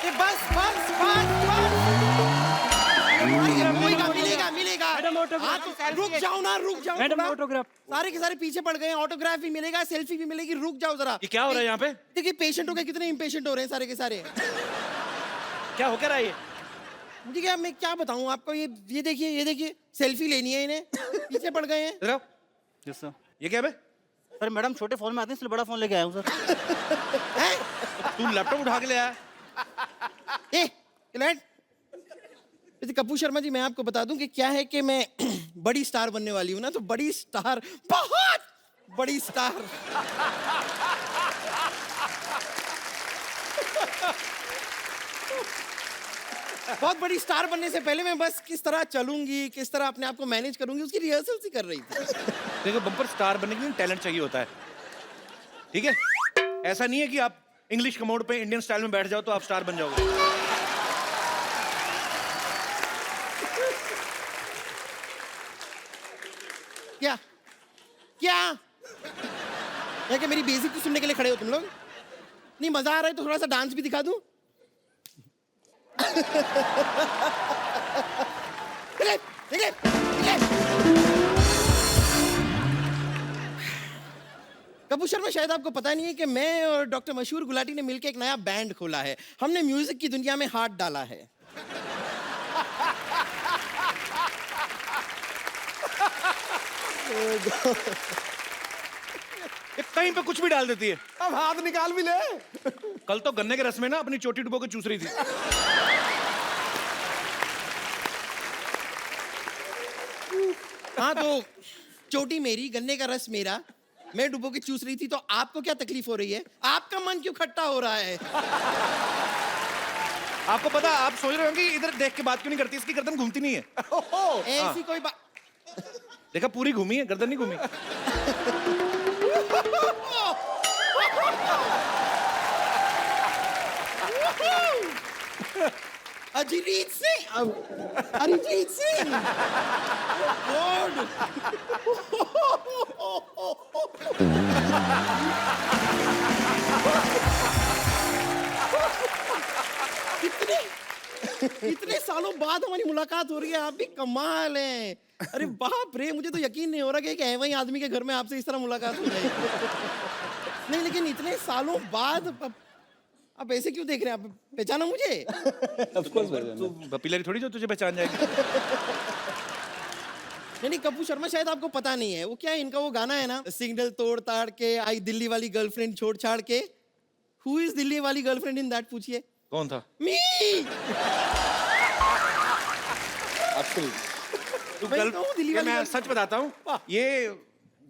ये बस बस बस बस। मिलेगा मिलेगा मिलेगा। Madam, autograph. हाँ तो रुक जाओ ना, रुक जाओ मैडम, थोड़ा। ऑटोग्राफ। सारे के सारे पीछे पड़ गए हैं, ऑटोग्राफ भी मिलेगा, सेल्फी भी मिलेगी, रुक जाओ जरा। ये क्या हो रहा है यहाँ पे? देखिए पेशेंटों के कितने इम्पेशेंट हो रहे हैं सारे के सारे। क्या हो क्या रहा है ये? मुझे क्या, मैं क्या बताऊं आपको, ये देखिए, ये देखिए, सेल्फी लेनी है इन्हें, पीछे पड़ गए हैं। इधर आओ। Yes sir. ये क्या है बे? सर मैडम छोटे फोन में आते हैं इसलिए बड़ा फोन लेके आया हूँ सर। हैं? तू लैपटॉप उठा के ले आया? ए, क्लाइंट। वैसे कपूर शर्मा जी, मैं आपको बता दूं कि क्या है कि मैं बड़ी स्टार बनने वाली हूं ना, तो बड़ी स्टार, बहुत बड़ी स्टार। बहुत बड़ी स्टार बनने से पहले मैं बस किस तरह चलूंगी, किस तरह अपने आप को मैनेज करूंगी, उसकी रिहर्सल सी कर रही थी। देखो, बम्पर स्टार बनने के लिए टैलेंट चाहिए होता है, ठीक है? ऐसा नहीं है कि आप इंग्लिश कमोड पे इंडियन स्टाइल में बैठ जाओ तो आप स्टार बन जाओगे। क्या क्या है कि मेरी बेइज्जती सुनने के लिए खड़े हो तुम लोग? नहीं मजा आ रहा है तो थोड़ा सा डांस भी दिखा दूं? निकले, निकले, निकले। कपूर शर्मा, शायद आपको पता नहीं है कि मैं और डॉक्टर मशहूर गुलाटी ने मिलकर एक नया बैंड खोला है। हमने म्यूजिक की दुनिया में हाथ डाला है। ये कहीं पे कुछ भी डाल देती है। अब हाथ निकाल भी ले। कल तो गन्ने के रस में ना अपनी चोटी डुबो के चूस रही थी। हाँ तो चोटी मेरी, गन्ने का रस मेरा, मैं डुबो के चूस रही थी, तो आपको क्या तकलीफ हो रही है? आपका मन क्यों खट्टा हो रहा है? आपको पता, आप सोच रहे होंगे इधर देख के बात क्यों नहीं करती, इसकी गर्दन घूमती नहीं है। ऐसी कोई बात। देखा, पूरी घूमी है, गर्दन नहीं घूमी। अरिजीत सिंह, अरिजीत सिंह, गॉड। इतने सालों बाद हमारी मुलाकात हो रही है, आप भी कमाल हैं। अरे बाप रे, मुझे तो यकीन नहीं हो रहा कि एक ऐसे ही आदमी के घर में आपसे इस तरह मुलाकात हो जाएगी। नहीं लेकिन इतने सालों बाद आप ऐसे क्यों देख रहे हैं? आप पहचाना मुझे? तो पिलरी थोड़ी जो तुझे पहचान जाएगी। नहीं कपूर शर्मा, शायद आपको पता नहीं है वो क्या है, इनका वो गाना है ना, सिग्नल तोड़ ताड़ के आई दिल्ली वाली गर्लफ्रेंड छोड़ छाड़ के। हु इज दिल्ली वाली गर्लफ्रेंड इन दैट, पूछिए। कौन था? मी। तू मैं गर्ल, तो हूँ दिल्ली ये वाली मैं गर्ल- सच बताता हूँ, ये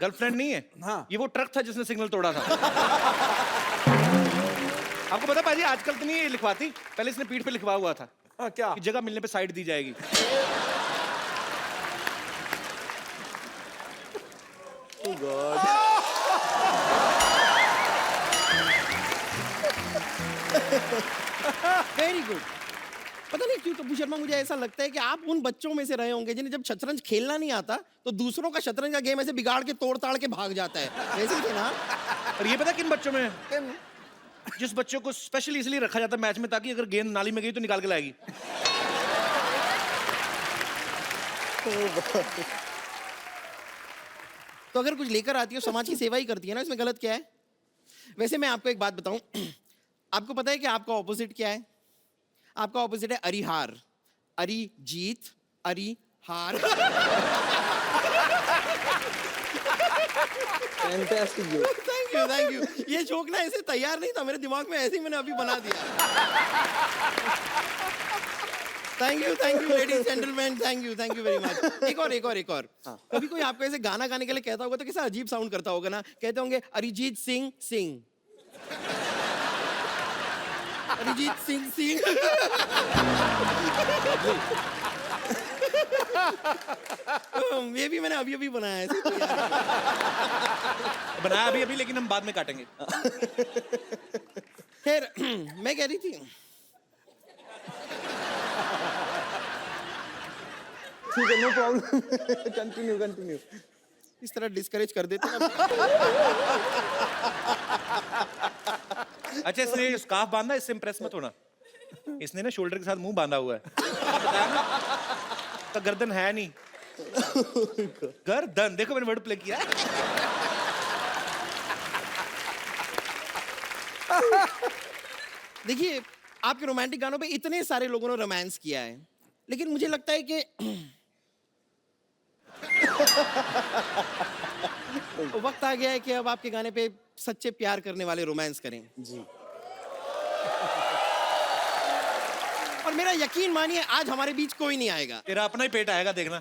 गर्लफ्रेंड नहीं है। हाँ। ये वो ट्रक था जिसने सिग्नल तोड़ा था। आपको पता पाजी, आजकल तो नहीं ये लिखवाती, पहले इसने पीठ पे लिखवा हुआ था हाँ, क्या? कि जगह मिलने पे साइड दी जाएगी। Very good. पता नहीं क्यों कपूर शर्मा, मुझे ऐसा लगता है कि आप उन बच्चों में से रहे होंगे जिन्हें जब शतरंज खेलना नहीं आता तो दूसरों का शतरंज का गेम ऐसे बिगाड़ के तोड़ ताड़ के भाग जाता है, वैसे ही थे ना? और ये पता किन बच्चों में है? जिस बच्चों को स्पेशली इसलिए रखा जाता है मैच में ताकि अगर गेंद नाली में गई तो निकाल के लाएगी। तो अगर कुछ लेकर आती हो, समाज की सेवा ही करती है ना, इसमें गलत क्या है? वैसे मैं आपको एक बात बताऊं, आपको पता है कि आपका ऑपोजिट क्या है? आपका ऑपोजिट है Arihar, Arijit, Arihar. Fantastic joke. Thank you, thank you. ये जोक ना ऐसे तैयार नहीं था मेरे दिमाग में, ऐसे ही मैंने अभी बना दिया। Thank you ladies gentleman, thank you very much. एक और। कभी कोई आपको ऐसे गाना गाने के लिए कहता होगा तो कैसा अजीब साउंड करता होगा ना? कहते होंगे अरिजीत सिंह सिंह, अरिजीत सिंह सिंह। ये भी मैंने अभी अभी बनाया है। बनाया अभी अभी, लेकिन हम बाद में काटेंगे। खैर, मैं कह रही थी, ठीक है, नो प्रॉब्लम। कंटिन्यू। इस तरह डिस्करेज कर देते हैं। अच्छा, इसने स्कार्फ बांधा, इससे इंप्रेस मत होना। इसने ना शोल्डर के साथ मुंह बांधा हुआ है। बताया ना? तो गर्दन है नहीं। गर्दन, देखो मैंने वर्ड प्ले किया है। देखिए, आपके रोमांटिक गानों पे इतने सारे लोगों ने रोमांस किया है, लेकिन मुझे लगता है कि वक्त आ गया है कि अब आपके गाने पे सच्चे प्यार करने वाले रोमांस करें। जी। और मेरा यकीन मानिए, आज हमारे बीच कोई नहीं आएगा। तेरा अपना ही पेट आएगा, देखना।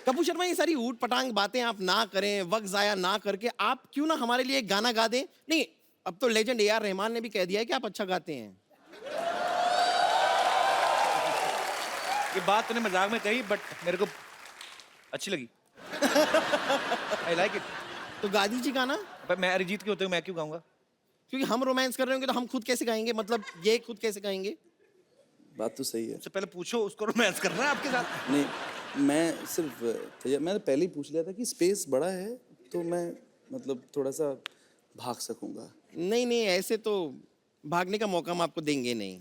कपूर शर्मा, ये सारी ऊट पटांग बातें आप ना करें, वक्त जाया ना करके आप क्यों ना हमारे लिए एक गाना गा दें। नहीं, अब तो लेजेंड AR रहमान ने भी कह दिया है कि आप अच्छा गाते हैं। ये बात तूने मजाक में कही, बट मेरे को अच्छी लगी। I like it. तो गा दीजिए गाना। पर मैं अरिजीत के होते हुए मैं क्यों गाऊंगा? क्योंकि हम रोमांस कर रहे होंगे तो हम खुद कैसे गाएंगे, मतलब ये खुद कैसे गाएंगे? बात तो सही है। सबसे पहले पूछो उसको रोमांस करना है आपके साथ। नहीं, मैं सिर्फ मैंने पहले ही पूछ लिया था कि स्पेस बड़ा है तो मैं मतलब थोड़ा सा भाग सकूंगा। नहीं नहीं, ऐसे तो भागने का मौका हम आपको देंगे नहीं।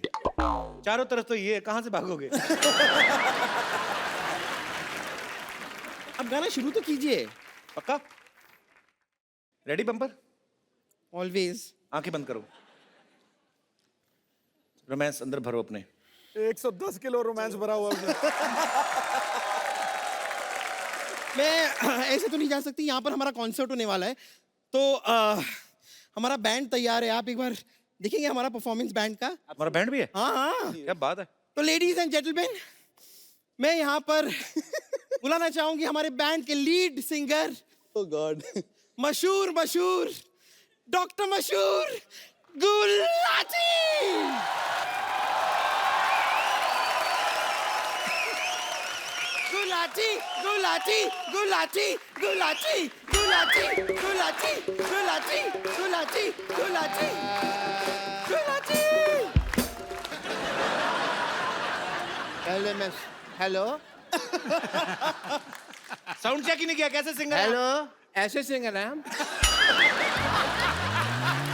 चारों तरफ तो ये है, कहां से भागोगे? अब गाना शुरू तो कीजिए। पक्का? Ready bumper? ऑलवेज। आंखें बंद करो, रोमांस अंदर भरो अपने। 110 किलो रोमांस भरा हुआ उसमें। मैं ऐसे तो नहीं जा सकती, यहाँ पर हमारा कॉन्सर्ट होने वाला है, तो हमारा बैंड तैयार है। आप एक बार देखेंगे हमारा परफॉर्मेंस बैंड का? हमारा बैंड भी है? हाँ हाँ। क्या बात है। तो लेडीज एंड जेंटलमैन, मैं यहाँ पर बुलाना चाहूंगी हमारे बैंड के लीड सिंगर, ओह गॉड। मशहूर डॉक्टर मशहूर Gulati. Gulati Gulati Gulati Gulati Gulati Gulati Gulati Gulati Gulati Gulati. Hello miss, hello sound check ही नहीं किया, कैसे सिंगर? हेलो, ऐसे सिंगर हैं हम।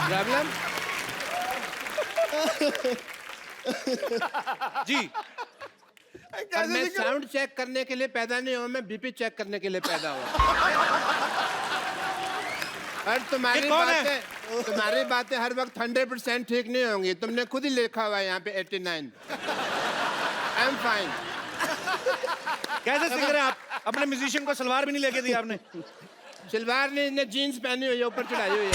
प्रॉब्लम? जी। और मैं साउंड चेक करने के लिए पैदा नहीं हुआ, मैं BP चेक करने के लिए पैदा हुआ। और तुम्हारी बातें हर वक्त 100% ठीक नहीं होंगी। तुमने खुद ही लिखा हुआ है यहाँ पे 89। I am fine. कैसे सिंगर है आप? अपने म्यूजिशियन को सलवार भी नहीं लेके दी आपने। सलवार नहीं, ने जीन्स पहनी हुई है, ऊपर चढ़ाई हुई है।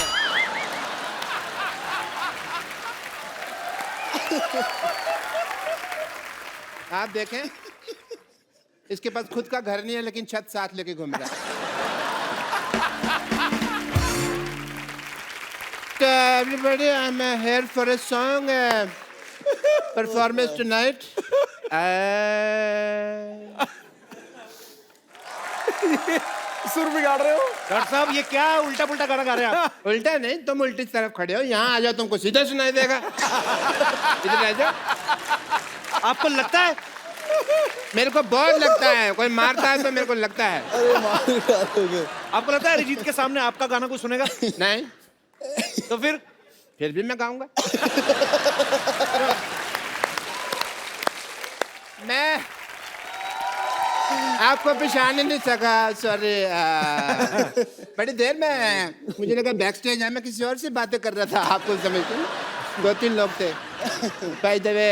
आप देखें, इसके पास खुद का घर नहीं है लेकिन छत साथ लेके घूम रहा है। So everybody, I'm here for a song performance tonight. सुर बिगाड़ रहे हो। डॉक्टर साहब, ये क्या उल्टा पुल्टा गाना गा रहे हैं आप? उल्टा नहीं, तुम उल्टी तरफ खड़े हो। यहाँ आ जाओ, तुमको सीधा सुनाई देगा। इधर आ जाओ। आपको लगता है? मेरे को बहुत लगता है, कोई मारता है तो मेरे को लगता है। अरे मार डालोगे। आपको लगता है अरिजीत के सामने आपका गाना कोई सुनेगा? नहीं, तो फिर भी मैं गाऊंगा। मैं आपको पहचान ही नहीं सका, सॉरी। बड़ी देर में मुझे लगा बैक स्टेज है, मैं किसी और से बातें कर रहा था। आपको समझते? 2-3 लोग थे। By the way,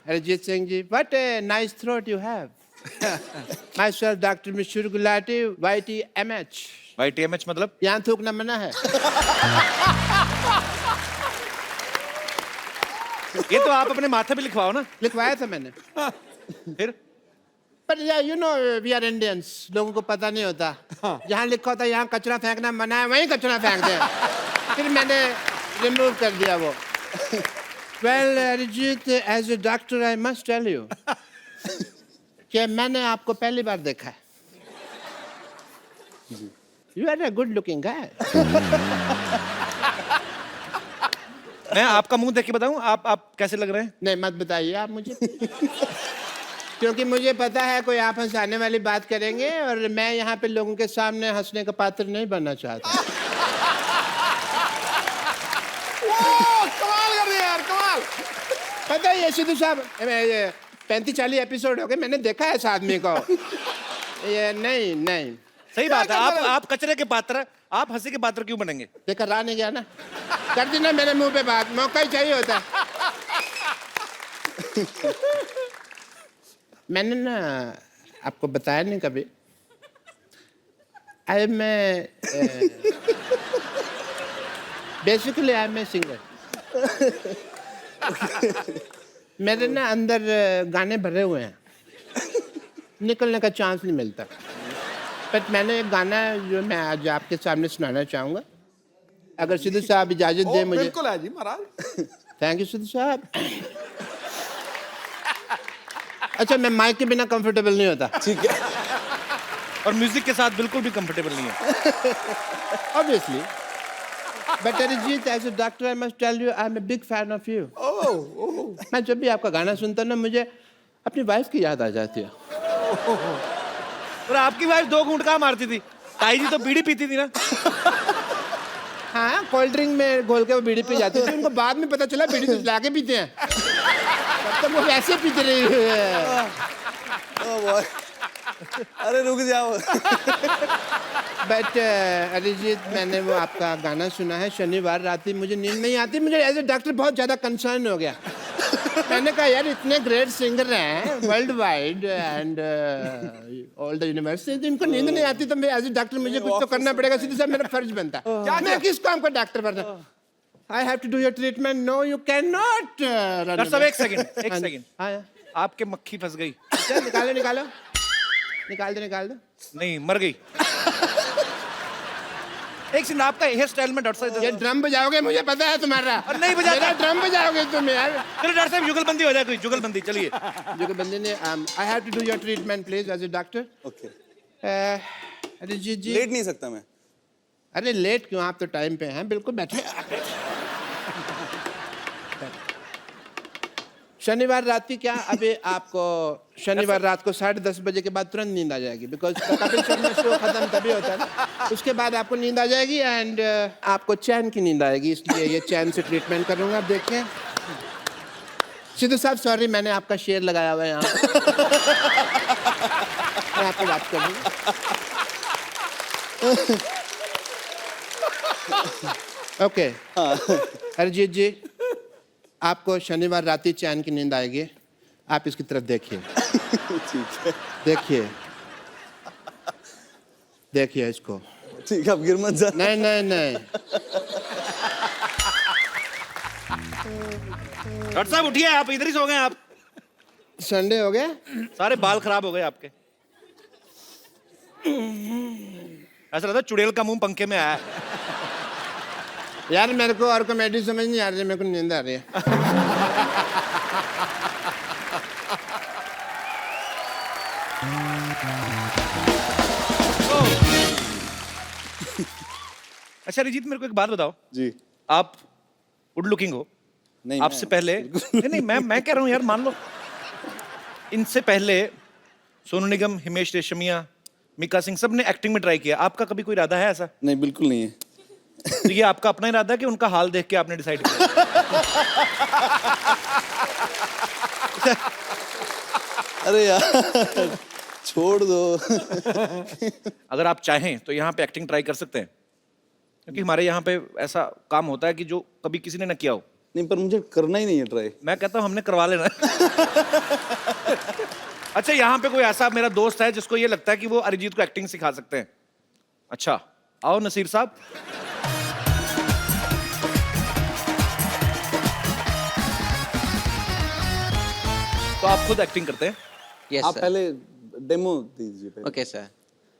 Arijit Singh ji, what a nice throat you have. Myself doctor मशहूर गुलाटी, YTMH। YTMH मतलब? यहाँ थूकना मना है। ये तो आप अपने माथे पे लिखवाओ ना। लिखवाया था मैंने। फिर? पर you know we are Indians, लोगों को पता नहीं होता। जहाँ लिखा होता है यहाँ कचरा फेंकना मना है, वहीं कचरा फेंक दे। फिर मैंने रिमूव कर दिया वो। Well Arijit, as a doctor I must tell you कि मैंने आपको पहली बार देखा है। You are a good looking guy. मैं आपका मुंह देख के बताऊं आप कैसे लग रहे हैं? नहीं, मत बताइए आप मुझे। क्योंकि मुझे पता है कोई आप हंसाने वाली बात करेंगे और मैं यहाँ पे लोगों के सामने हंसने का पात्र नहीं बनना चाहता। कमाल कर दिया यार, कमाल। पता है ये सिद्धू साहब, 35-40 एपिसोड हो गए, मैंने देखा है इस आदमी को। ये नहीं सही बात है, आप कचरे के पात्र, आप हंसी के पात्र क्यों बनेंगे? देखा रहा नहीं गया ना, कर दी ना मेरे मुंह पे बात, मौका ही चाहिए होता है। मैंने ना आपको बताया नहीं कभी, basically I am a singer. मेरे ना अंदर गाने भरे हुए हैं, निकलने का चांस नहीं मिलता। बट मैंने एक गाना जो मैं आज आपके सामने सुनाना चाहूँगा, अगर सिद्धू साहब इजाज़त दें मुझे। बिल्कुल है जी महाराज। थैंक यू सिद्धू साहब। अच्छा, मैं माइक के बिना कंफर्टेबल नहीं होता। ठीक है। और म्यूजिक के साथ बिल्कुल भी कंफर्टेबल नहीं है। Obviously. But Arijit, as a doctor, I must tell you, I'm a big fan of you. मैं जब भी आपका गाना सुनता हूँ ना, मुझे अपनी वाइफ की याद आ जाती है। और आपकी वाइफ 2 घूंट कहाँ मारती थी? ताई जी तो बीड़ी पीती थी ना। हाँ, कोल्ड ड्रिंक में घोल के वो बीड़ी पी जाती थी, उनको बाद में पता चला बीड़ी तो जला के पीते हैं, तब तक वो वैसे पीते रही है। अरे रुक जाओ। बट अरिजीत, मैंने वो आपका गाना सुना है, शनिवार रात ही मुझे नींद नहीं आती। मुझे एज ए डॉक्टर बहुत ज़्यादा कंसर्न हो गया। मैंने कहा यार, इतने ग्रेट सिंगर हैं world wide and all the university, इनको नींद नहीं आती, तो मैं एज ए डॉक्टर मुझे कुछ तो करना पड़ेगा। सीधे साहब मेरा फर्ज बनता है, मैं किस काम का डॉक्टर बनता? I have to do your treatment. No you can not. Doctor साहब एक सेकंड। हाँ, आपके मक्खी फंस गई। निकालो निकाल दो। नहीं, मर गई। एक सेकंड, आपका हेयर स्टाइल में डॉक्टर साहब ये ड्रम बजाओगे, मुझे पता है तुम्हारा। और नहीं बजाता। मेरा ड्रम बजाओगे तुम यार। चलिए डॉक्टर साहब, जुगलबंदी हो जाए, कोई जुगलबंदी। चलिए जुगलबंदी ने I have to do your treatment please as a doctor. Okay. Arijit ji, लेट नहीं सकता मैं। अरे लेट क्यों, आप तो टाइम पे हैं, बिल्कुल बैठे। शनिवार रात की क्या, अभी आपको शनिवार रात को 10:30 बजे के बाद तुरंत नींद आ जाएगी, बिकॉज कपिल शर्मा शो खत्म तभी होता है ना। उसके बाद आपको नींद आ जाएगी एंड आपको चैन की नींद आएगी, इसलिए ये चैन से ट्रीटमेंट करूंगा। आप देखें सिद्धू साहब, सॉरी मैंने आपका शेर लगाया हुआ है यहाँ। मैं आपको बात कर दूँ। ओके अरिजीत जी, आपको शनिवार रात ही चैन की नींद आएगी, आप इसकी तरफ देखिए। ठीक है। देखिए इसको। ठीक है, अब गिर मत जा। नहीं। डॉक्टर साहब उठिए, आप इधर ही सो गए। आप संडे हो गया, सारे बाल खराब हो गए आपके। ऐसा लगता है चुड़ैल का मुंह पंखे में आया है। यार मेरे को और कॉमेडी समझ नहीं आ रही है, मेरे को नींद आ रही है। अच्छा अरिजीत, मेरे को एक बात बताओ जी। आप गुड लुकिंग हो। नहीं, आपसे पहले नहीं, मैं कह रहा हूँ यार, मान लो इनसे पहले सोनू निगम, हिमेश रेशमिया, मिका सिंह, सब ने एक्टिंग में ट्राई किया। आपका कभी कोई इरादा है ऐसा? नहीं, बिल्कुल नहीं है। तो ये आपका अपना इरादा है कि उनका हाल देख के आपने डिसाइड किया? अरे यार छोड़ दो। अगर आप चाहें तो यहाँ पे एक्टिंग ट्राई कर सकते हैं, क्योंकि हमारे यहाँ पे ऐसा काम होता है कि जो कभी किसी ने ना किया हो। नहीं, पर मुझे करना ही नहीं है ट्राई। मैं कहता हूँ हमने करवा लेना। अच्छा, यहाँ पे कोई ऐसा मेरा दोस्त है जिसको ये लगता है कि वो अरिजीत को एक्टिंग सिखा सकते हैं? अच्छा, आओ नसीर साहब। तो आप खुद एक्टिंग करते हैं? यस आप सर। पहले डेमो दीजिए पहले। Okay sir.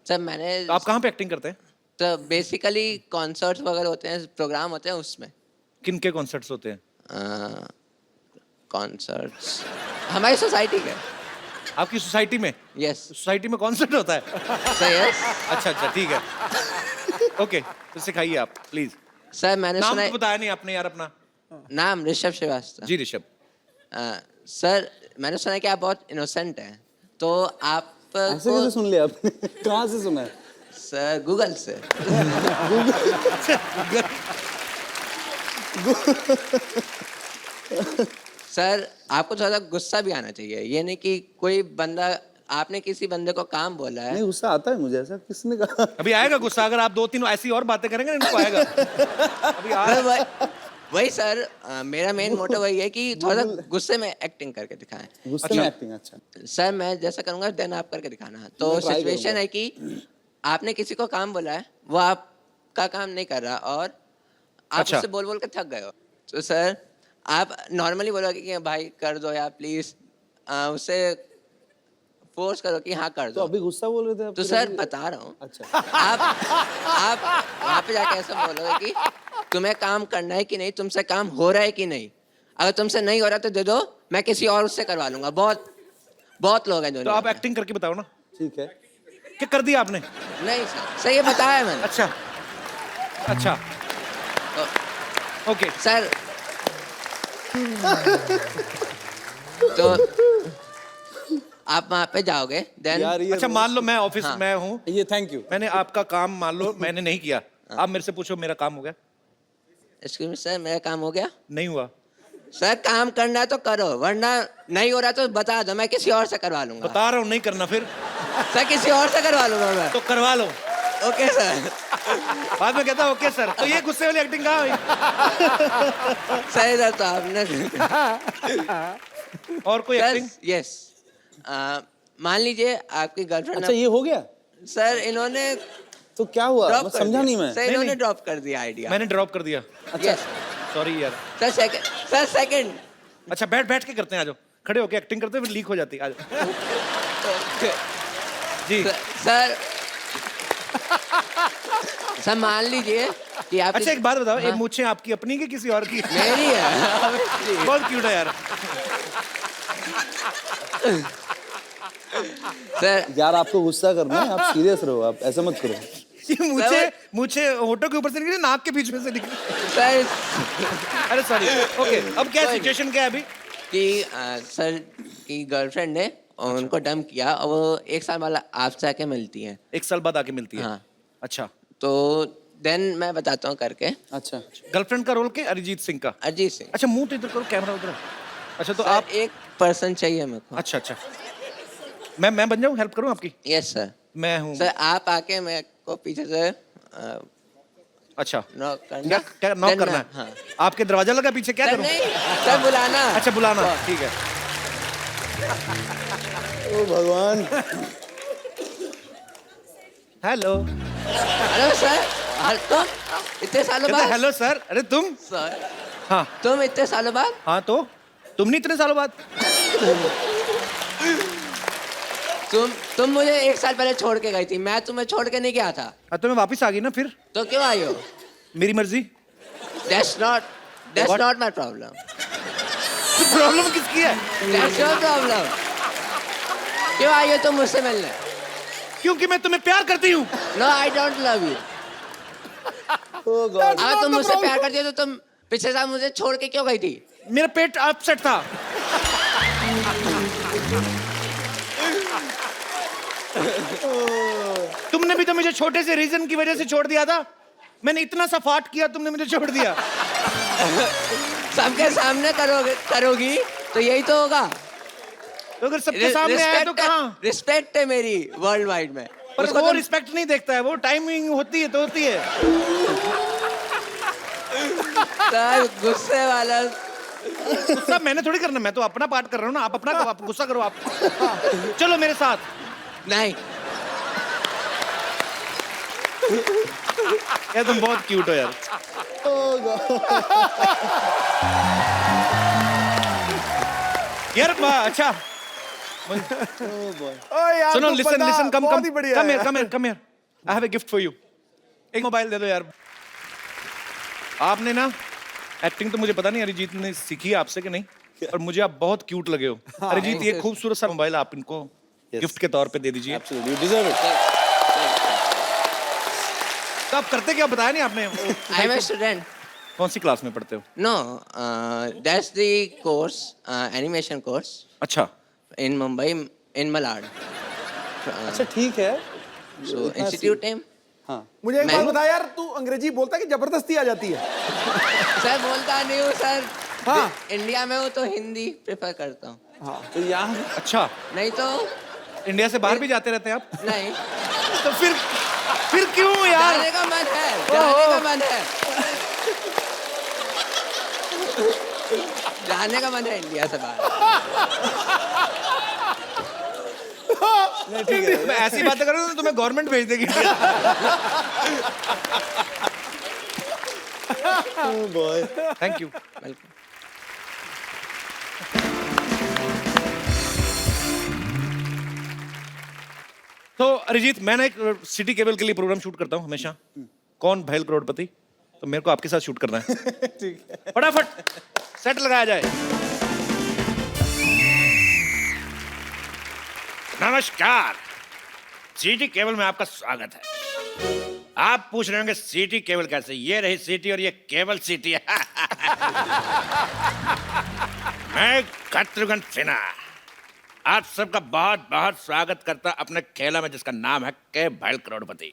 सर मैंने तो आप कहाँ पे एक्टिंग करते हैं? सर बेसिकली कॉन्सर्ट्स वगैरह होते हैं, प्रोग्राम होते हैं उसमें। किन के कॉन्सर्ट्स होते हैं? कॉन्सर्ट्स हमारी सोसाइटी के। आपकी सोसाइटी में? यस सोसाइटी में कॉन्सर्ट होता है? सर। यस अच्छा, ठीक है। ओके, तो सिखाइए आप प्लीज। सर मैंने नाम सुना तो बताया नहीं आपने यार अपना। नाम ऋषभ श्रीवास्तव। जी ऋषभ। सर मैंने सुना है कि आप बहुत इनोसेंट हैं। तो ऐसे कैसे आपको सुन लिया आपने? कहाँ से सुना है? सर गूगल से सर आपको थोड़ा गुस्सा भी आना चाहिए, ये नहीं कि कोई बंदा, आपने किसी बंदे को काम बोला है नहीं गुस्सा आता है मुझे, ऐसा किसने कहा? अभी आएगा गुस्सा, अगर आप 2-3 ऐसी और बातें करेंगे ना, इनको आएगा। अभी आ मैं वही सर, मेरा मेन मोटिव वही है कि थोड़ा गुस्से में एक्टिंग करके दिखाएं। गुस्से में एक्टिंग, अच्छा। सर मैं जैसा करूंगा देन आप करके दिखाना। तो मैं try सिचुएशन करूंगा। है कि आपने किसी को काम बोला है, वो आपका काम नहीं कर रहा और आप अच्छा। उससे बोल बोल के थक गए हो। तो सर आप नॉर्मली बोलोगे कि भाई कर दो या प्लीज, उससे फोर्स करो कि हाँ कर तो दो। अभी गुस्सा बोल रहे थे आप? तो फिर सर अभी- बता रहा हूँ, अच्छा। आप वहाँ पे जाके ऐसा बोलोगे कि तुम्हें काम करना है कि नहीं, तुमसे काम हो रहा है कि नहीं। अगर तुमसे नहीं हो रहा तो दे दो, मैं किसी और उससे करवा लूंगा। बहुत लोग हैं तो दुनिया आप में। एक्टिंग करके बताओ ना, ठीक है। क्या कर दिया आपने? नहीं सर ये बताया मैंने। अच्छा अच्छा, ओके। सर तो आप वहाँ पे जाओगे देन। यार ये अच्छा मान लो मैं ऑफिस हाँ। में हूँ, ये थैंक यू। मैंने आपका काम मान लो मैंने नहीं किया, आप मेरे से पूछो मेरा काम हो गया? एक्सक्यूज मी सर, मेरा काम हो गया? नहीं हुआ। सर काम करना है तो करो, वरना नहीं हो रहा तो बता दो, मैं किसी और से करवा लूंगा। बता रहा हूँ नहीं करना, फिर सर किसी और से करवा लूंगा मैं। तो करवा लो। Okay sir. बाद में कहता ओके सर। तो ये गुस्से वाली एक्टिंग कहाँ हुई? सही सर, तो आपने और कोई एक्टिंग? यस, मान लीजिए आपकी गर्लफ्रेंड। अच्छा ये हो गया? सर इन्होंने तो क्या हुआ? ड्रॉप मैं कर समझा दिया। नहीं मैं। सर इन्होंने ड्रॉप कर दिया आइडिया। मैंने ड्रॉप कर दिया। अच्छा। Yes. सॉरी यार। Sir second. अच्छा बैठ के करते हैं, आ जाओ। खड़े होके एक्टिंग करते हैं फिर लीक हो जाती है, आ जाओ। जी। सर सर मान लीजिए कि आप अच्छा एक बात बताओ, ये मूछें आपकी अपनी की किसी और की? मेरी है। बहुत क्यूट है यार। सर यार आपको गुस्सा करना है, आप सीरियस रहो, आप ऐसा मत करो। ये मूछे होठों के ऊपर से निकली, नाक के बीच में से निकली। सर अरे सॉरी। ओके अब क्या कोई सिचुएशन क्या है अभी? कि सर की गर्लफ्रेंड ने उनको डंप किया और वो 1 साल बाद आपसे आके मिलती है। 1 साल बाद आके मिलती है? हाँ। अच्छा। तो देन मैं बताता हूँ करके। अच्छा। गर्लफ्रेंड का रोल के अरिजीत सिंह का? अरिजीत सिंह। अच्छा मुंह तो इधर करो, कैमरा उधर। अच्छा तो सर, आप एक पर्सन चाहिए मेरे को। अच्छा मैं बन जाऊँ, हेल्प करूँ आपकी? Yes sir. मैं हूँ। सर आप आके मेरे को पीछे से अच्छा नॉक क्या करना। नॉक Then करना मैं- है? हाँ। आपके दरवाजा लगा पीछे, क्या सर करूँ? नहीं, सर बुलाना। अच्छा बुलाना, ठीक है। ओ भगवान। हेलो। हेलो सर, तुम इतने सालों बाद? Hello sir. अरे तुम? सर हाँ तुम इतने सालों बाद? हाँ, तो तुम नहीं इतने सालों बाद? तुम मुझे 1 साल पहले छोड़ के गई थी, मैं तुम्हें छोड़ के नहीं गया था। तो मैं वापस आ गई ना फिर? तो क्यों आई हो? मेरी मर्जी। That's What? not my problem. Problem किसकी है? That's your problem. क्यों आई हो तुम मुझसे मिलने? क्योंकि मैं तुम्हें प्यार करती हूँ। No, I don't love you. Oh God. अगर तुम मुझसे प्यार करती हो तो तुम पिछले साल मुझे छोड़ के क्यों गई थी? मेरा पेट अपसेट था। तुमने भी तो मुझे छोटे से रीजन की वजह से छोड़ दिया था। मैंने इतना सा फाट किया, तुमने मुझे छोड़ दिया। सबके सामने करोगी तो यही तो होगा। तो अगर सबके सामने आया तो कहाँ? रिस्पेक्ट है मेरी वर्ल्ड वाइड में। पर उसको वो तुम- रिस्पेक्ट नहीं देखता है, वो टाइमिंग होती है तो होती है। सर गुस्से वाला। गुस्सा मैंने थोड़ी करना, मैं तो अपना पार्ट कर रहा हूँ ना। आप अपना आप गुस्सा करो आप। चलो मेरे साथ। नहीं यार तुम बहुत क्यूट हो यार। यार अच्छा सुनो, listen come here. I have a gift for you. एक मोबाइल दे दो यार। आपने ना एक्टिंग तो मुझे पता नहीं अरिजीत ने सीखी है आपसे कि नहीं, और मुझे आप बहुत क्यूट लगे हो। अरिजीत ये खूबसूरत सा मोबाइल आप इनको गिफ्ट के तौर पे दे दीजिए। Absolutely, you deserve it. तो आप करते क्या बताया नहीं आपने? I am a student. कौन सी क्लास में पढ़ते हो? No, that's the course, animation course अच्छा in Mumbai. in Malad. अच्छा ठीक है So institute name? हाँ मुझे एक मैं- बात बता यार, तू अंग्रेजी बोलता है कि जबरदस्ती आ जाती है? सर बोलता नहीं हूँ सर. हाँ। इंडिया में हूँ तो हिंदी प्रेफर करता हूँ. हाँ तो यहाँ अच्छा, नहीं तो इंडिया से बाहर भी जाते रहते हैं आप? नहीं. तो फिर क्यों यार? जाने का मन है. जाने का मन है. जाने का मन है इंडिया से बाहर. मैं ऐसी बातें करूँ तो तुम्हें गवर्नमेंट भेज देगी. Boy thank you. वेलकम. तो अरिजीत, मैं ना एक सिटी केबल के लिए प्रोग्राम शूट करता हूँ हमेशा. कौन भैल करोड़पति, तो मेरे को आपके साथ शूट करना है. ठीक है फटाफट सेट लगाया जाए. नमस्कार, सिटी केबल में आपका स्वागत है. आप पूछ रहे होंगे सिटी केबल कैसे? ये रही सिटी और ये केबल सिटी है. मैं शत्रुघ्न सिन्हा आप सबका बहुत बहुत स्वागत करता अपने खेला में जिसका नाम है के भैल करोड़पति.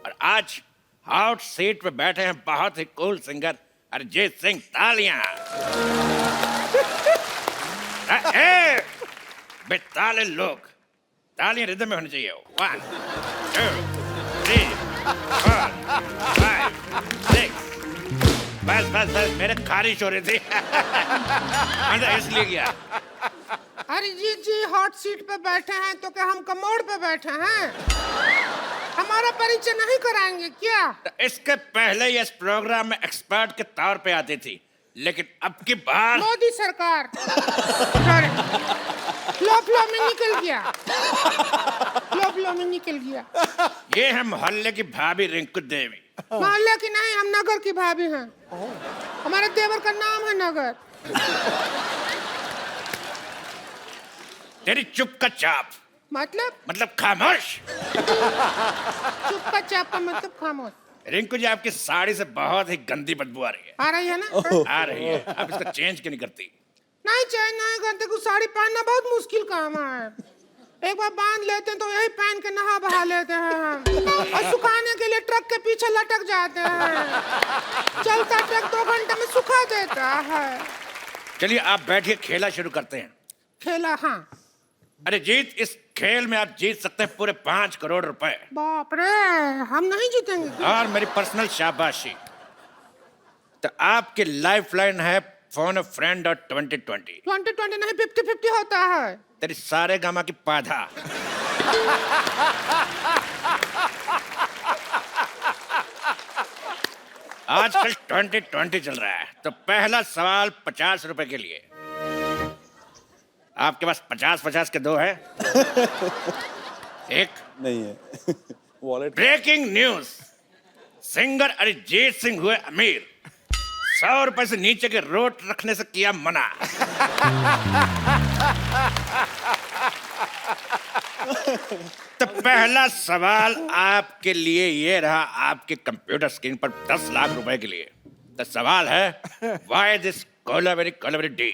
और आज हॉट सीट पे बैठे हैं बहुत ही कूल सिंगर अरिजीत सिंह. तालियां. बेताले लोग, तालियां रिदम में होनी चाहिए. 1 2 3 4 5 6. बस बस बस, मेरे खारिश हो रही थी. मैंने इसलिए किया. अरिजीत जी हॉट सीट पे बैठे हैं तो क्या हम कमोड पे बैठे हैं? हमारा परिचय नहीं कराएंगे क्या? तो इसके पहले ये इस प्रोग्राम में एक्सपर्ट के तौर पे आती थी, लेकिन अब की बार मोदी सरकार फ्लो में निकल गया. फ्लो में निकल गया. ये है मोहल्ले की भाभी रिंकू देवी. मोहल्ले की नहीं, हम नगर की भाभी हैं. हमारे देवर का नाम है नगर. तेरी चुप का चाप मतलब खामोश. चुप का चाप का मतलब खामोश. रिंकू जी, आपकी साड़ी से बहुत ही गंदी बदबू आ रही है. आ रही है ना? आ रही है. आप इसको चेंज क्यों नहीं करती? नहीं चेंज नहीं करते. कुछ साड़ी पहनना बहुत मुश्किल काम है. एक बार बांध लेते हैं तो यही पहन के नहा बहा लेते हैं हम. और सुखाने के लिए ट्रक के पीछे लटक जाते हैं. चलता ट्रक 2 घंटे में सुखा देता है. चलिए आप बैठिए, खेला शुरू करते हैं. खेला? हाँ. अरे जीत, इस खेल में आप जीत सकते हैं पूरे 5 करोड़ रुपए. बाप रे, हम नहीं जीतेंगे. और मेरी पर्सनल शाबाशी. तो आपकी लाइफ लाइन है फोन अ फ्रेंड और 2020. 2020 नहीं, 50-50 होता है. तेरी सारे गामा की पाधा. आजकल 2020 चल रहा है, तो पहला सवाल 50 रुपए के लिए. आपके पास 50-50 के 2 है? एक नहीं है wallet. Breaking news, singer Arijit Singh हुए अमीर. 100 रुपए से नीचे के रोट रखने से किया मना. तो पहला सवाल आपके लिए ये रहा, आपके कंप्यूटर स्क्रीन पर 10 लाख रुपए के लिए. तो सवाल है, व्हाई दिस कोलावेरी डी?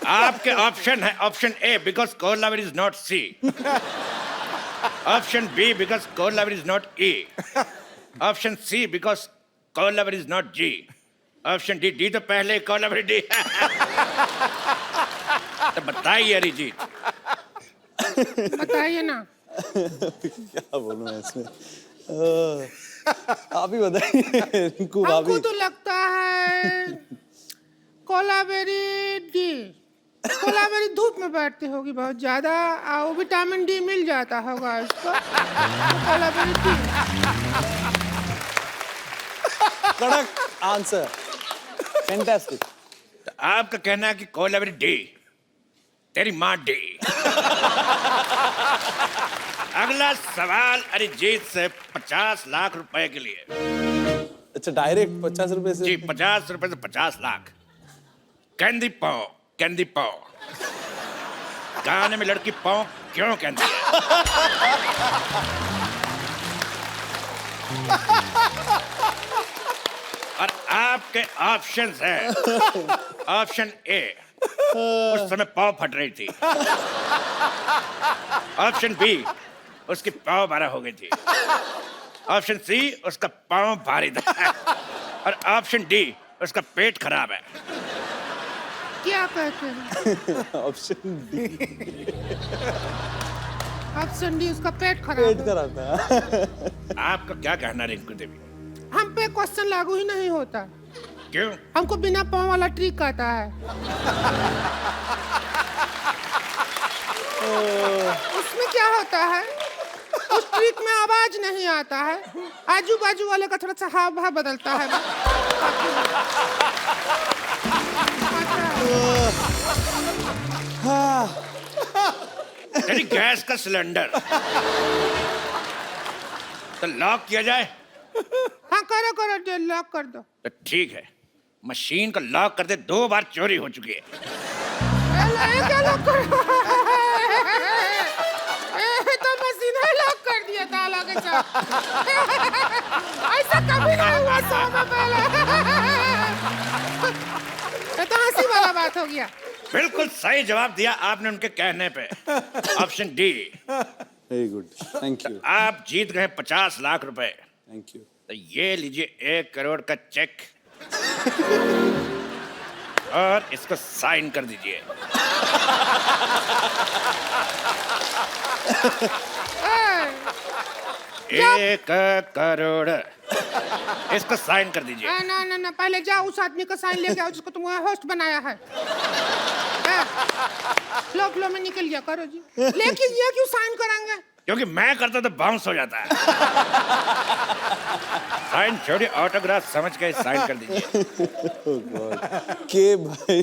आपके ऑप्शन है, option A because Kolaveri is not C, option B because Kolaveri is not E, option C because Kolaveri is not G, option D. D तो पहले कोलावेरी डी. तो बताइए अरिजीत. बताइए ना. क्या बोलूं मैं इसमें? आप ही बताइए रिंकू भाभी. हमको तो लगता है कोलावेरी डी. कोलावेरी धूप में बैठती होगी बहुत ज्यादा, और विटामिन डी मिल जाता होगा इसको. कोलावेरी डी. कड़क आंसर, फैंटास्टिक. तो आपका कहना है कि कोलावेरी डी, तेरी माँ डी. अगला सवाल अरिजीत से 50 लाख रुपए के लिए. अच्छा डायरेक्ट 50 रुपए से? जी, 50 रुपए से 50 लाख. कैंडी पाओ, कैंडी पाओ. गाने में लड़की पाओ क्यों कहती है? और आपके ऑप्शंस हैं, ऑप्शन ए उस समय पाव फट रही थी। ऑप्शन बी, उसकी पाव 12 हो गई थी। ऑप्शन सी, उसका पाव भारी था। और ऑप्शन डी, उसका पेट खराब है। क्या कहते हैं? Option D. ऑप्शन डी, उसका पेट खराब है। था। आपका क्या कहना रिंकू देवी? हम पे क्वेश्चन लागू ही नहीं होता। क्यों? हमको बिना पाँव वाला ट्रिक आता है। उसमें क्या होता है, उस ट्रिक में आवाज नहीं आता है, आजू बाजू वाले का थोड़ा सा हाव भाव बदलता है। तेरी गैस का सिलेंडर तो लॉक किया जाए? हाँ करो करो, लॉक कर दो। तो ठीक है, मशीन को लॉक कर दे। 2 बार चोरी हो चुकी है। क्या लॉक करो? तो मशीन है, लॉक कर दिया ताला के साथ। ऐसा कभी नहीं हुआ 100 में पहले। ये तो हंसी वाला बात हो गया। बिल्कुल सही जवाब दिया आपने उनके कहने पे। Option D. Very good, thank you. आप जीत गए 50 लाख रुपए। Thank you. तो ये लीजिए 1 करोड़ का चेक और इसको साइन कर दीजिए। 1 करोड़, इसको साइन कर दीजिए। ना ना ना, पहले जाओ उस आदमी का साइन लेके आओ जिसको तुमने होस्ट बनाया है। लो फ्लो में निकल गया, करो जी। लेकिन ये क्यों साइन कराएंगे? क्योंकि मैं करता तो बाउंस हो जाता है। साइन छोड़िए, ऑटोग्राफ समझ के साइन कर दीजिए। के भाई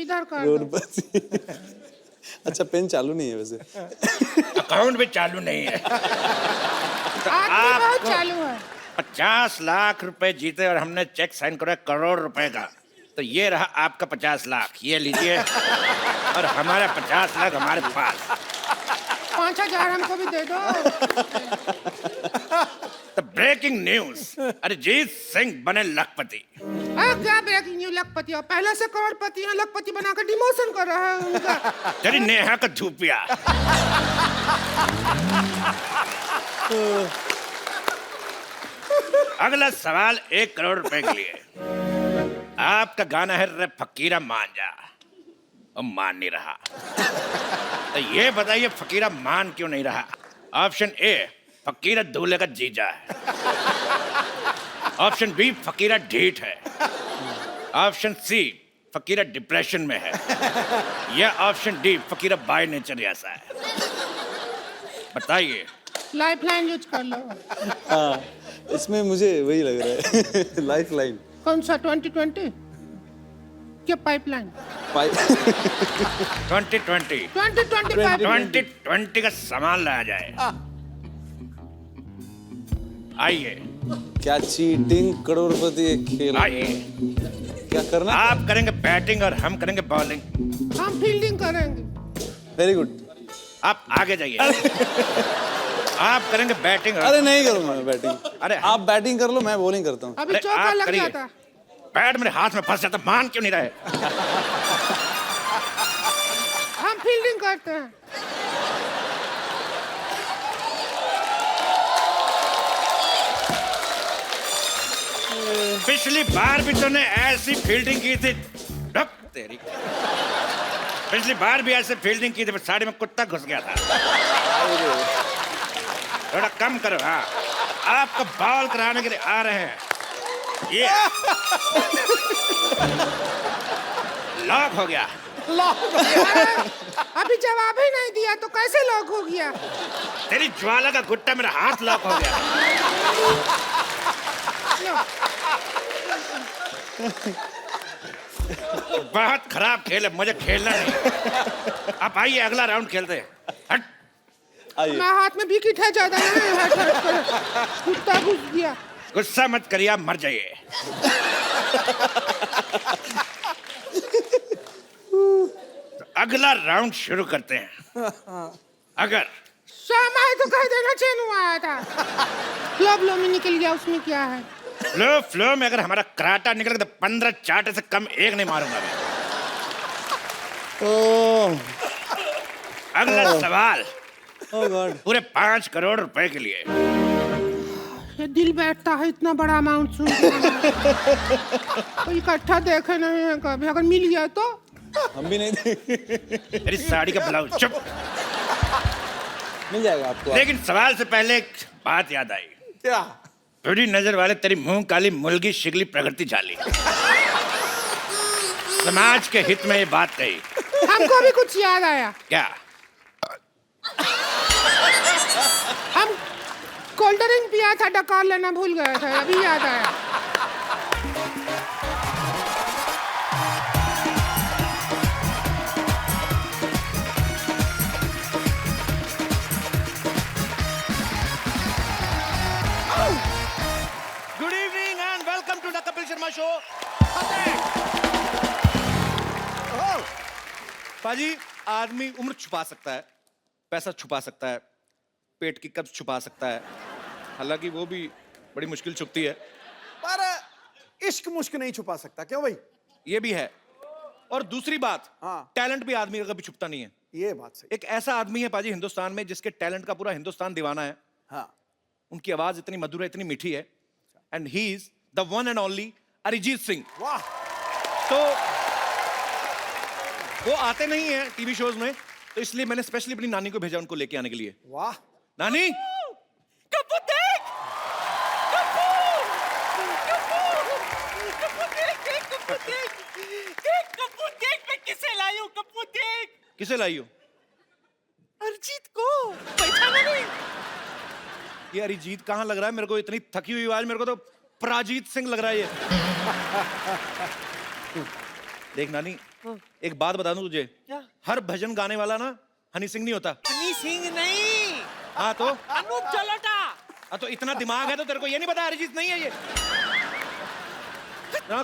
इधर कर दो। करोड़पति। अच्छा, पेन चालू नहीं है वैसे। अकाउंट भी चालू नहीं है। तो आदमी बहुत आपको चालू है। 50 लाख रुपए जीते और हमने चेक साइन करा 1 करोड़ रुपए का। तो ये रहा आपका 50 लाख, ये लीजिए। और हमारा 50 लाख हमारे पास। 5000 हमको भी दे दो। तो ब्रेकिंग न्यूज, अरिजीत सिंह बने लखपति। क्या ब्रेकिंग न्यूज? लखपति और पहले से करोड़पति हैं, लखपति बनाकर डिमोशन कर रहा है उनका। तेरी नेहा का धूपिया। अगला सवाल 1 करोड़ रुपए के लिए। आपका गाना है रे फकीरा मान जा, और मान नहीं रहा। तो ये बताइए फकीरा मान क्यों नहीं रहा? ऑप्शन ए, फकीरा दूल्हे का जीजा है। ऑप्शन बी, फकीरा ढीठ है। ऑप्शन सी, फकीरा डिप्रेशन में है। या option D, Fakira by nature ऐसा है। बताइए। लाइफ लाइन यूज कर लो। हाँ, इसमें मुझे वही लग रहा है। Life line. कौन सा 2020 क्या पाइपलाइन? 2020 पाइपलाइन। 2020 का सामान लाया जाए। आइए क्या चीटिंग करोड़पति एक खेल? आइए। क्या करना? आप करेंगे बैटिंग और हम करेंगे बॉलिंग। हम फील्डिंग करेंगे। Very good. आप आगे जाइए। आप करेंगे बैटिंग। अरे नहीं करूंगा मैं बैटिंग। अरे आप बैटिंग कर लो, मैं बॉलिंग करता हूँ। अभी अरे चौका आप लग करिए। जाता। बैट मेरे हाथ में फंस जाता, मान क्यों नहीं रहे? हम फील्डिंग करते हैं। पिछली बार भी तूने ऐसी फील्डिंग की थी। ढप तेरी। पिछली बार भी ऐसे फील्डिंग की थी, साड़ी में कुत्ता घुस गया था। थोड़ा कम करो। हाँ, आपको बॉल कराने के लिए आ रहे हैं। ये लॉक हो गया। अभी जवाब ही नहीं दिया तो कैसे लॉक हो गया? तेरी ज्वाला का गुट्टा मेरा हाथ लॉक हो गया। बहुत खराब खेल है, मुझे खेलना नहीं। आप आइए, अगला राउंड खेलते हैं। हट। आइए। मैं हाथ में विकेट है ज्यादा नहीं है। कुत्ता घुस गया। गुस्सा मत करिए, आप मर जाइए। तो अगला राउंड शुरू करते हैं। अगर शामा है तो कह देना चैन आया था। फ्लो में निकल गया, उसमें क्या है? फ्लो में अगर हमारा कराटा निकल गया तो 15 चाटे से कम एक नहीं मारूंगा मैं। अगला सवाल ओह गॉड पूरे 5 करोड़ रुपए के लिए। ये दिल बैठता है इतना बड़ा अमाउंट सुन कोई इकट्ठा देखे नहीं है कभी, अगर मिल गया तो हम भी नहीं देंगे। मेरी साड़ी का ब्लाउज चुप। मिल जाएगा आपको। लेकिन सवाल से पहले एक बात याद आई। क्या? बुरी नजर वाले तेरी मुंह काली मुर्गी शिगली प्रकृति झाली। समाज के हित में ये बात कही। हमको भी कुछ याद आया। क्या? हम कोल्ड ड्रिंक पिया था, डकार लेना भूल गए थे, अभी याद आया। Good evening and welcome to the Kapil Sharma show. पाजी, आदमी उम्र छुपा सकता है, पैसा छुपा सकता है, पेट की कब्ज छुपा सकता है, हालांकि वो भी बड़ी मुश्किल छुपती है। पर इश्क मुश्क नहीं छुपा सकता, क्यों भाई? ये भी है। और दूसरी बात, हाँ। टैलेंट भी आदमी का कभी छुपता नहीं है। ये बात सही। एक ऐसा आदमी है पाजी हिंदुस्तान में जिसके टैलेंट का पूरा हिंदुस्तान दीवाना है। हाँ, उनकी आवाज इतनी मधुर है, इतनी मीठी है, and he is the one and only Arijit Singh. वाह। तो वो आते नहीं है टीवी शोज में, तो इसलिए मैंने स्पेशली अपनी नानी को भेजा उनको लेके आने के लिए। वाह। नानी, कप्पू देख, कप्पू, कप्पू, कप्पू देख, देख कप्पू देख, देख कप्पू देख, मैं किसे लाई हूँ कप्पू देख। किसे लाई हो? अरिजीत को पहचाना नहीं? ये अरिजीत कहाँ लग रहा है मेरे को? इतनी थकी हुई आवाज, मेरे को तो पराजीत सिंह लग रहा है ये। देख नानी, एक बात बता दूं तुझे, क्या? हर भजन गाने वाला ना हनी सिंह नहीं होता। हनी सिंह नहीं, हाँ तो? अनूप जलोटा। हाँ तो इतना दिमाग है तो तेरे को ये नहीं पता अरिजीत नहीं है ये? हाँ,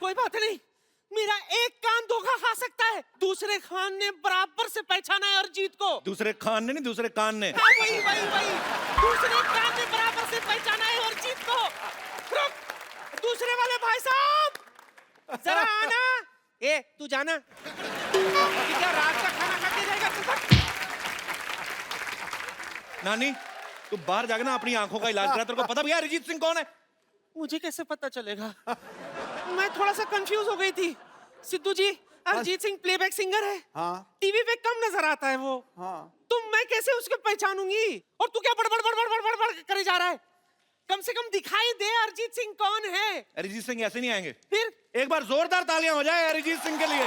कोई बात नहीं, मेरा एक कान धोखा खा सकता है, दूसरे खान ने बराबर से पहचाना है अरिजीत को। दूसरे खान ने नहीं, दूसरे कान ने। हाँ, वही वही वही, दूसरे कान ने बराबर से पहचाना है अरिजीत को। रुक, दूसरे वाले भाई साहब जरा आना। ए तू जाना, क्या रात का खाना खा के जाएगा तू? नानी, तू बाहर जाके ना अपनी आंखों का इलाज करा। तेरे को पता भी है अरिजीत सिंह कौन है? मुझे कैसे पता चलेगा? मैं थोड़ा सा कंफ्यूज हो गई थी। सिद्धू जी, अरिजीत सिंह प्लेबैक सिंगर है, हाँ। टीवी पे कम नजर आता है वो, हाँ। तो मैं कैसे उसको पहचानूंगी? और तू क्या बड़बड़ बड़बड़ बड़बड़ बड़ करे जा रहा है? कम से कम दिखाई दे अरिजीत सिंह कौन है। अरिजीत सिंह ऐसे नहीं आएंगे। फिर एक बार जोरदार तालियां हो जाए अरिजीत सिंह के लिए।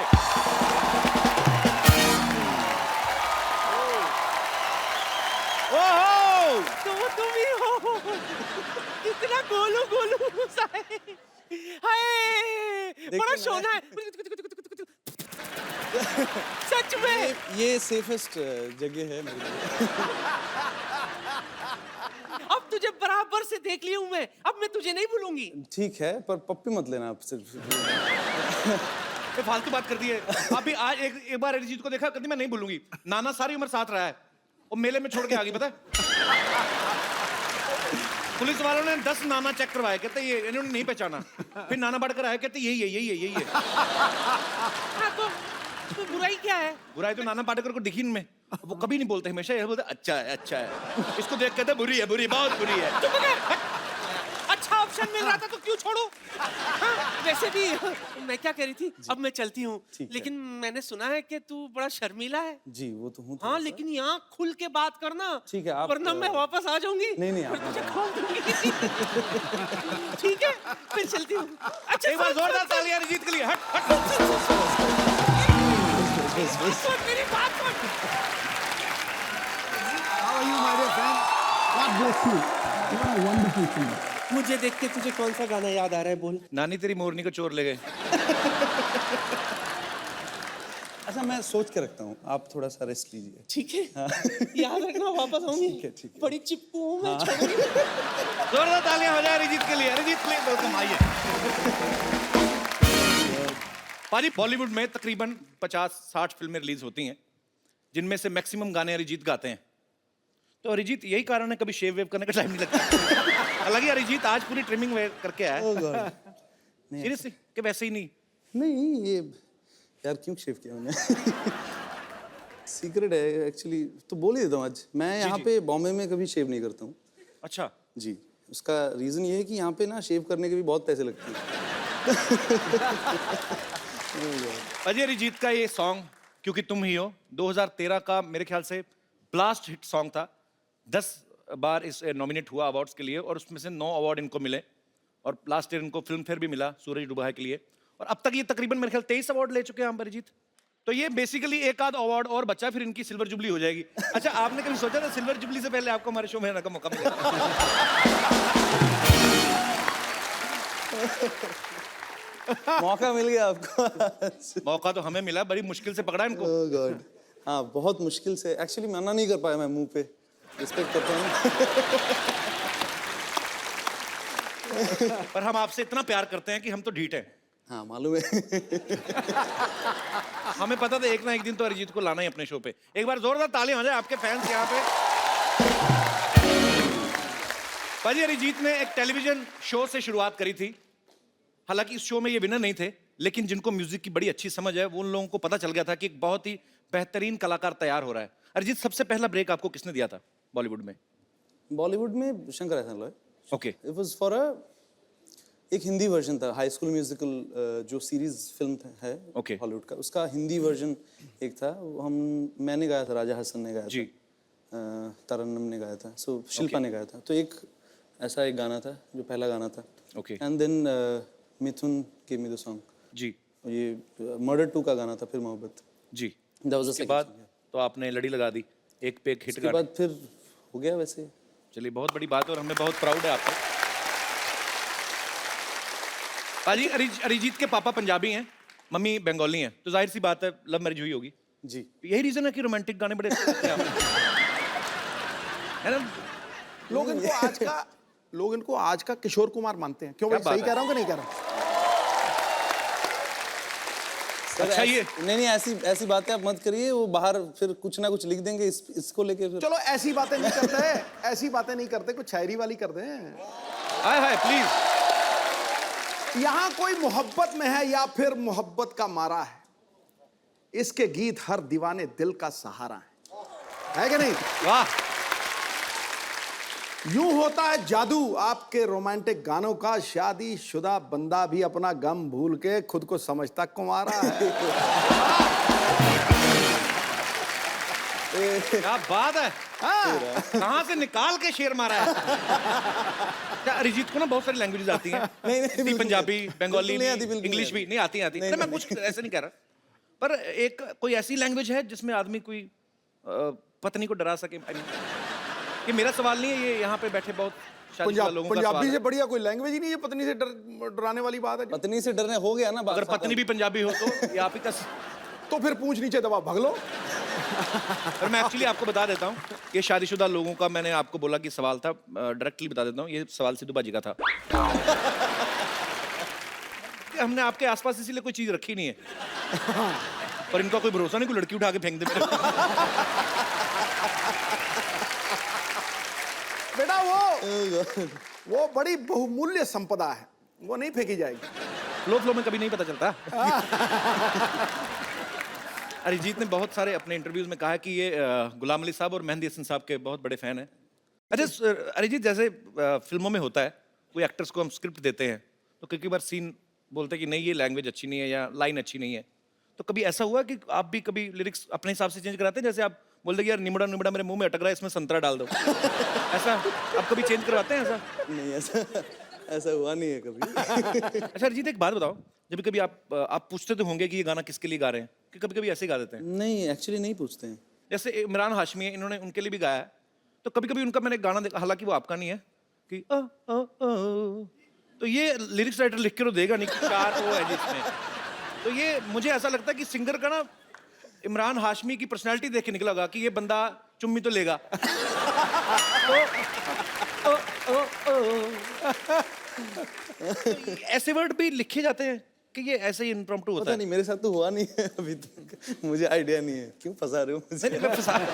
ओहो, तो तुम ही हो, कितना गोलू गोलू सा है। हाय, बड़ा शोना है सच में। ये सेफेस्ट जगह है मेरे लिए। अब तुझे बराबर से देख ली हूं मैं, अब मैं तुझे नहीं भूलूंगी। ठीक है, पर पप्पी मत लेना आप सिर्फ। ये फालतू बात कर दी है। अभी आज एक बार अरिजीत को देखा, कभी मैं नहीं भूलूंगी। नाना सारी उम्र साथ रहा है, वो मेले में छोड़ के आ गई, पता है? पुलिस वालों ने 10 नाना चेक करवाए, कहते ये इन्होंने नहीं पहचाना। फिर नाना बढ़कर आए, कहते यही है यही है यही है। हाँ, तो बुराई क्या है? बुराई तो नाना पाटेकर को दिखी इनमें, वो कभी नहीं बोलते, हमेशा ये बोलते अच्छा है अच्छा है। इसको देख कहते बुरी है बुरी, बहुत बुरी है। चुप कर। अच्छा ऑप्शन मिल रहा था तो क्यों छोड़ू? हाँ, वैसे भी मैं क्या कह रही थी, अब मैं चलती हूँ, लेकिन मैंने सुना है कि तू बड़ा शर्मीला है। जी वो तो हूँ। हाँ, लेकिन यहाँ खुल के बात करना। ठीक है, आप- वरना मैं वापस आ जाऊंगी। नहीं, आप- फिर तुझे खोल दूंगी। ठीक है, फिर चलती हूँ। अच्छा, एक बार सुन, जोरदार सुन, तालियां अरिजीत के लिए। हट हट। सुन मेरी बात सुन। मुझे देख के तुझे कौन सा गाना याद आ रहा है, बोल। नानी तेरी मोरनी को चोर ले गए। अच्छा, मैं सोच के रखता हूँ, आप थोड़ा सा रेस्ट लीजिए। ठीक है, याद रखना, वापस आऊंगी। ठीक है। बड़ी चिपकू हूँ मैं, छोड़ूंगी। जोरदार तालियां हो जाए अरिजीत के लिए। अरिजीत प्लीज वेलकम, आइए। पाजी, बॉलीवुड में तकरीबन 50-60 फिल्में रिलीज होती हैं, जिनमें से मैक्सिमम गाने अरिजीत गाते हैं। तो अरिजीत, यही कारण है कभी शेव वेव करने का टाइम नहीं लगता। हालांकि अरिजीत आज पूरी ट्रिमिंग करके आया है। सीरियसली कि वैसे ही नहीं? नहीं, ये यार क्यों शेव किया मैंने? सीक्रेट है एक्चुअली, तो बोल ही देता हूँ आज। मैं यहाँ पे बॉम्बे में कभी शेव नहीं करता हूँ अच्छा, जी। उसका रीज़न ये है कि यहाँ पे ना शेव करने के भी बहुत पैसे लगते हैं। अजय अरिजीत का ये सॉन्ग क्योंकि तुम ही हो 2013 का मेरे ख्याल से ब्लास्ट हिट सॉन्ग था। 10 बार इस नॉमिनेट हुआ अवार्ड्स के लिए और उसमें से 9 अवार्ड इनको मिले और लास्ट ईयर इनको फिल्म फेयर भी मिला सूरज डूबा है के लिए। और अब तक ये तकरीबन मेरे ख्याल 23 अवार्ड ले चुके हैं हम अरिजीत। तो ये बेसिकली एक आध अवार्ड और बचा, फिर इनकी सिल्वर जुबली हो जाएगी। अच्छा, आपने कभी सोचा था सिल्वर जुबली से पहले आपको हमारे शो में आने का मौका मिलेगा? मौका मिल गया आपको। मौका तो हमें मिला, बड़ी मुश्किल से पकड़ा इनको। ओह गॉड, हाँ बहुत मुश्किल से। एक्चुअली मना नहीं कर पाया मैं मुंह पे, रिस्पेक्ट करता हूँ। पर हम आपसे इतना प्यार करते हैं कि हम तो ढीठ हैं। हाँ मालूम है। हमें पता था एक ना एक दिन तो अरिजीत को लाना ही अपने शो पे। एक बार जोरदार तालियां हो जाए आपके फैंस यहाँ पे। भाजी, अरिजीत ने एक टेलीविजन शो से शुरुआत करी थी। हालांकि इस शो में ये विनर नहीं थे, लेकिन जिनको म्यूजिक की बड़ी अच्छी समझ है वो उन लोगों को पता चल गया था कि एक बहुत ही बेहतरीन कलाकार तैयार हो रहा है। अरिजीत, सबसे पहला ब्रेक आपको किसने दिया था बॉलीवुड में? बॉलीवुड में शंकर एहसान Loy. Okay, it was for एक हिंदी वर्जन था, हाई स्कूल म्यूजिकल जो सीरीज फिल्म है Okay. हॉलीवुड का, उसका हिंदी वर्जन एक था। वो मैंने गाया था, राजा हसन ने गाया जी। था, तरन्नुम ने गाया था, सो शिल्पा ने गाया था। तो एक ऐसा एक गाना था जो पहला गाना था। Okay, and then Mithun give me the song, जी ये मर्डर 2 का गाना था, फिर मोहब्बत। जी। दैट वाज द उसके बाद तो आपने लड़ी लगा दी, एक पे एक हिट उसके गाना। बाद फिर हो गया वैसे। चलिए, बहुत बड़ी बात है और हमें बहुत प्राउड है आपको। पाजी, अरिजीत के पापा पंजाबी हैं, मम्मी बंगाली हैं, तो जाहिर सी बात है लव मैरिज हुई होगी। जी यही रीजन है कि रोमांटिक गाने बड़े अच्छे लगते हैं आपको, है ना? लोग इनको आज का किशोर कुमार मानते हैं। क्यों भाई, क्या बात सही कह है? रहा हूँ कि नहीं कह रहा हूँ? अच्छा, ये नहीं ऐसी बातें आप मत करिए। वो बाहर फिर कुछ ना कुछ लिख देंगे इसको लेके फिर। चलो ऐसी बातें नहीं करते, ऐसी बातें नहीं करते, कुछ शायरी वाली कर दें। हाय हाय प्लीज। यहां कोई मोहब्बत में है या फिर मोहब्बत का मारा है, इसके गीत हर दीवाने दिल का सहारा है कि नहीं? वाह, यूं होता है जादू आपके रोमांटिक गानों का, शादी शुदा बंदा भी अपना गम भूल के खुद को समझता कुंवारा है। क्या बात है। कहाँ से निकाल के शेर मारा है। क्या अरिजीत को ना बहुत सारी लैंग्वेजेस आती हैं? नहीं, हिंदी, पंजाबी, बंगाली, बिल्कुल नहीं आती, बिल्कुल इंग्लिश नहीं भी नहीं आती। नहीं, मैं कुछ ऐसे नहीं कह रहा, पर एक कोई ऐसी लैंग्वेज है जिसमें आदमी कोई पत्नी को डरा सके। ये मेरा सवाल नहीं है, ये यहाँ पे बैठे बहुत शादीशुदा लोगों का सवाल पंजाबी है। से बढ़िया कोई लैंग्वेज ही नहीं है पत्नी से डराने वाली बात है। पत्नी से डरने हो गया ना बात। अगर पत्नी भी पंजाबी हो तो ये आप ही का। तो फिर पूंछ नीचे दबा भाग लो। और मैं एक्चुअली आपको बता देता हूँ, ये शादीशुदा लोगों का मैंने आपको बोला कि सवाल था, डायरेक्टली बता देता हूँ, ये सवाल सिद्धू बाजी का था। कि हमने आपके आसपास इसीलिए कोई चीज रखी नहीं है, पर इनका कोई भरोसा नहीं, कोई लड़की उठा के फेंक दे मेरे पे। बेटा वो बड़ी बहुमूल्य संपदा है, वो नहीं फेंकी जाएगी। फ्लो में कभी नहीं पता चलता। अरिजीत ने बहुत सारे अपने इंटरव्यूज में कहा है कि ये गुलाम अली साहब और मेहंदी हसन साहब के बहुत बड़े फैन हैं। अच्छा अरिजीत, जैसे फिल्मों में होता है, कोई एक्टर्स को हम स्क्रिप्ट देते हैं तो कई बार सीन बोलते हैं कि नहीं ये लैंग्वेज अच्छी नहीं है या लाइन अच्छी नहीं है, तो कभी ऐसा हुआ कि आप भी कभी लिरिक्स अपने हिसाब से चेंज कराते हैं? जैसे आप बोलते कि यार निमड़ा निमड़ा मेरे मुंह में अटक रहा है, इसमें संतरा डाल दो, ऐसा आप कभी चेंज करवाते हैं? ऐसा नहीं, ऐसा हुआ नहीं है कभी। अच्छा अरिजीत, एक बात बताओ, जब कभी आप पूछते तो होंगे कि ये गाना किसके लिए गा रहे हैं, कि कभी कभी ऐसे ही गा देते हैं? नहीं, एक्चुअली नहीं पूछते हैं। जैसे इमरान हाशमी है, इन्होंने उनके लिए भी गाया है, तो कभी कभी उनका मैंने गाना देखा, हालांकि वो आपका नहीं है, कि ओ, ओ, ओ, तो ये लिरिक्स राइटर लिख के तो देगा नहीं कि 4 ओ है जिसमें। तो ये मुझे ऐसा लगता है कि सिंगर का ना इमरान हाशमी की पर्सनालिटी देख के निकला होगा कि ये बंदा चुम्मी तो लेगा। तो ऐसे वर्ड भी लिखे जाते हैं कि ये ऐसे ही इम्प्रॉम्प्टू होता पता है? नहीं, मेरे साथ तो हुआ नहीं है अभी तक, मुझे आइडिया नहीं है। क्यों फंसा रहे हो मुझे? नहीं, मैं फंसा